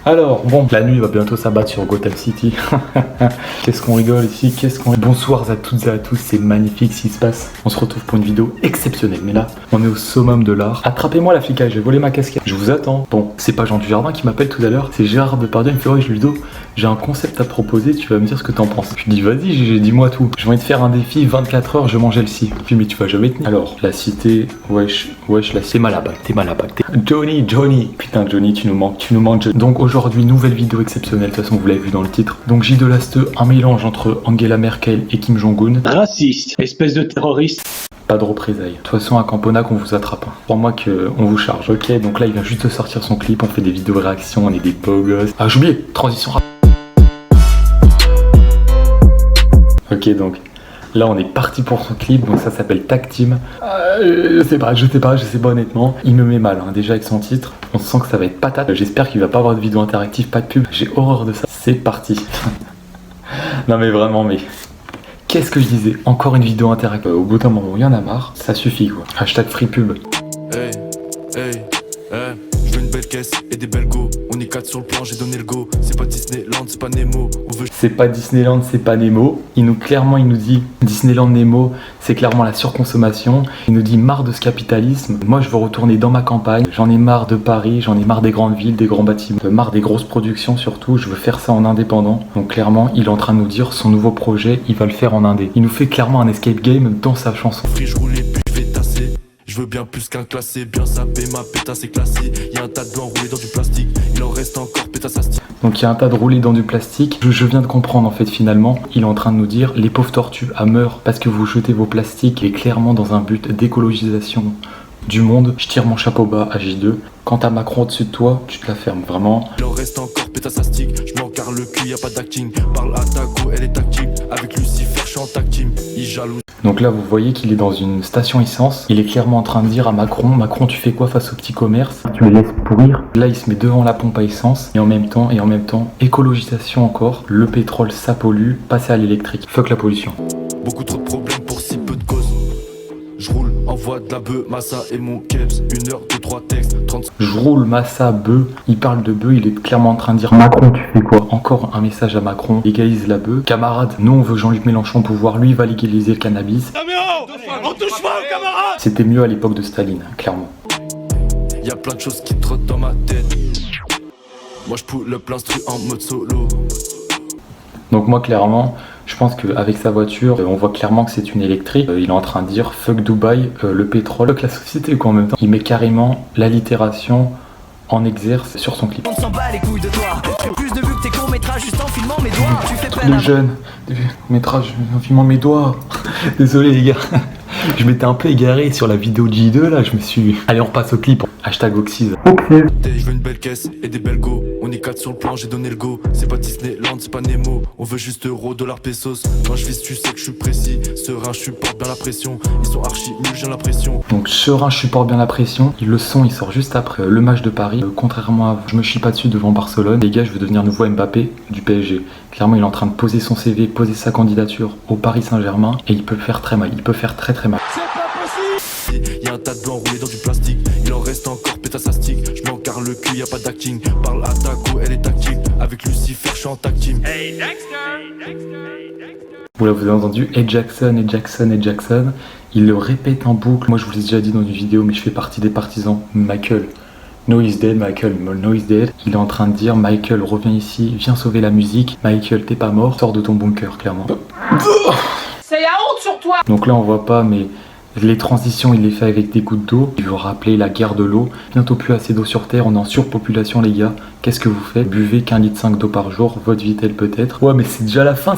Alors, bon, la nuit va bientôt s'abattre sur Gotham City. Qu'est-ce qu'on rigole ici, Bonsoir à toutes et à tous, c'est magnifique ce qui se passe. On se retrouve pour une vidéo exceptionnelle, mais là, on est au summum de l'art. Attrapez-moi la flicage, j'ai volé ma casquette. Je vous attends. Bon, c'est pas Jean Dujardin qui m'appelle tout à l'heure, c'est Gérard Depardieu, il me fait ouais, Ludo, j'ai un concept à te proposer, tu vas me dire ce que t'en penses. Je lui dis vas-y, GG, dis-moi tout. J'ai envie de faire un défi, 24 heures, je mangeais le si. Puis mais tu vas jamais tenir. Alors, la cité, wesh, la cité, t'es mal à bac. Johnny. Putain, Johnny, tu nous manques, Johnny. Donc aujourd'hui, nouvelle vidéo exceptionnelle, de toute façon, vous l'avez vu dans le titre. Donc J de Lasteux, un mélange entre Angela Merkel et Kim Jong-un. Raciste, espèce de terroriste. Pas de représailles. De toute façon, à Camponac, on vous attrape. Crois-moi qu'on vous charge. Ok, donc là, il vient juste de sortir son clip, on fait des vidéos réactions, on est des beaux gosses. Ah, j'ai oublié, transition rapide. Ok, donc là on est parti pour son clip, donc ça s'appelle Tag Team. Je sais pas honnêtement. Il me met mal, hein, déjà avec son titre. On sent que ça va être patate. J'espère qu'il va pas avoir de vidéo interactive, pas de pub. J'ai horreur de ça. C'est parti. Non mais vraiment, mais qu'est-ce que je disais? Encore une vidéo interactive. Au bout d'un moment, il y en a marre. Ça suffit quoi. Hashtag free pub. Hey, je veux une belle caisse et des belles go. On est 4 sur le plan, j'ai donné le go. C'est pas Disneyland, c'est pas Nemo. C'est pas Disneyland, c'est pas Nemo. Il nous dit Disneyland Nemo, c'est clairement la surconsommation. Il nous dit marre de ce capitalisme. Moi je veux retourner dans ma campagne. J'en ai marre de Paris, j'en ai marre des grandes villes, des grands bâtiments, marre des grosses productions surtout. Je veux faire ça en indépendant. Donc clairement, il est en train de nous dire son nouveau projet, il va le faire en indé. Il nous fait clairement un escape game dans sa chanson. Je roulais puis je vais tasser. Je veux bien plus qu'un classé, bien sapé, ma pétasse est classée. Y'a un tas de blancs roulés dans du plastique, il en reste encore, pétasse à stick. Donc il y a un tas de roulés dans du plastique. Je viens de comprendre en fait finalement, il est en train de nous dire les pauvres tortues à meurent parce que vous jetez vos plastiques et clairement dans un but d'écologisation du monde. Je tire mon chapeau bas à J2. Quant à Macron au-dessus de toi, tu te la fermes vraiment. Il en reste encore, pétasse à stick, je m'en carre le cul, y'a pas d'acting. Parle à ta go, elle est tactile, avec Lucifer, je suis en tag team, il jalouse. Donc là vous voyez qu'il est dans une station essence. Il est clairement en train de dire à Macron, tu fais quoi face au petit commerce? Tu les laisses pourrir. Là il se met devant la pompe à essence et en même temps, écologisation encore. Le pétrole ça pollue, passer à l'électrique. Fuck la pollution. Beaucoup trop de problèmes pour si peu de causes. Je roule, envoie de la bœuf, massa et mon keps. 1 heure, 2, 3 textes, 30. Je roule, massa, bœuf. Il parle de bœuf, il est clairement en train de dire Macron, tu fais quoi? Encore un message à Macron, légalise la bœuf. Camarade, nous on veut Jean-Luc Mélenchon au pouvoir, lui il va légaliser le cannabis. Non mais on touche pas aux camarades. C'était mieux à l'époque de Staline, clairement. Y'a plein de choses qui trottent dans ma tête. Moi je pull le plein instru en mode solo. Donc moi clairement, je pense qu'avec sa voiture, on voit clairement que c'est une électrique. Il est en train de dire fuck Dubaï, le pétrole, fuck la société quoi en même temps. Il met carrément l'allitération en exerce sur son clip. On s'en bat les couilles de toi. Je fais plus de vues que tes courts métrages juste en filmant mes doigts. Tu fais peine Le jeune, métrage en filmant mes doigts. Désolé les gars. Je m'étais un peu égaré sur la vidéo de J2 là, je me suis... Allez on repasse au clip. Hashtag Oxys. Je veux une belle caisse et des belles go. On est 4 sur le plan, j'ai donné le go. C'est pas Disneyland, c'est pas Nemo. On veut juste euro, dollar, pesos. Quand je vise, tu sais que je suis précis. Serein, je supporte bien la pression. Ils sont archi nuls, j'ai l'impression. Donc serein, je supporte bien la pression. Le son, il sort juste après le match de Paris. Contrairement à... Je me chie pas dessus devant Barcelone. Les gars, je veux devenir nouveau Mbappé du PSG. Clairement, il est en train de poser son CV, poser sa candidature au Paris Saint-Germain. Et il peut faire très mal. Il peut faire très très mal. Y'a un tas de blancs roulés dans du plastique. Il en reste encore, pétasse à stick. Je m'en carre le cul, y'a pas d'acting. Parle à ta go, elle est tactile. Avec Lucifer, je suis en tag team. Hey Dexter. Vous avez entendu, et Jackson. Il le répète en boucle. Moi, je vous l'ai déjà dit dans une vidéo, mais je fais partie des partisans. Michael. No is dead, Michael. No is dead. Il est en train de dire, Michael, reviens ici, viens sauver la musique. Michael, t'es pas mort, sors de ton bunker, clairement. C'est la honte sur toi. Donc là, on voit pas, mais... Les transitions, il les fait avec des gouttes d'eau. Il veut rappeler la guerre de l'eau. Bientôt plus assez d'eau sur Terre, on est en surpopulation les gars. Qu'est-ce que vous faites? Buvez qu'1,5 litre d'eau par jour, votre Vitel peut-être. Ouais mais c'est déjà la fin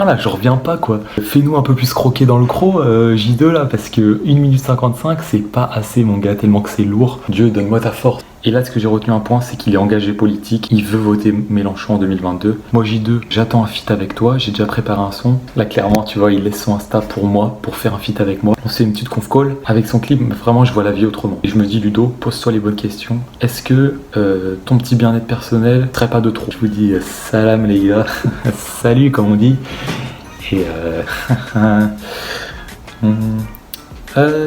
là, je reviens pas quoi. Fais-nous un peu plus croquer dans le croc, J2 là, parce que 1 minute 55 c'est pas assez mon gars, tellement que c'est lourd. Dieu, donne-moi ta force. Et là, ce que j'ai retenu un point, c'est qu'il est engagé politique. Il veut voter Mélenchon en 2022. Moi, J2, j'attends un feat avec toi. J'ai déjà préparé un son. Là, clairement, tu vois, il laisse son Insta pour moi, pour faire un feat avec moi. On fait une petite conf call avec son clip. Mais vraiment, je vois la vie autrement. Et je me dis, Ludo, pose-toi les bonnes questions. Est-ce que ton petit bien-être personnel serait pas de trop? Je vous dis salam les gars. Salut, comme on dit. Et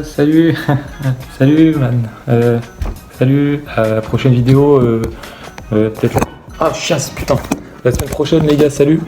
salut. Salut, man. Salut, à la prochaine vidéo, peut-être Ah, chiasse, putain. La semaine prochaine, les gars, salut.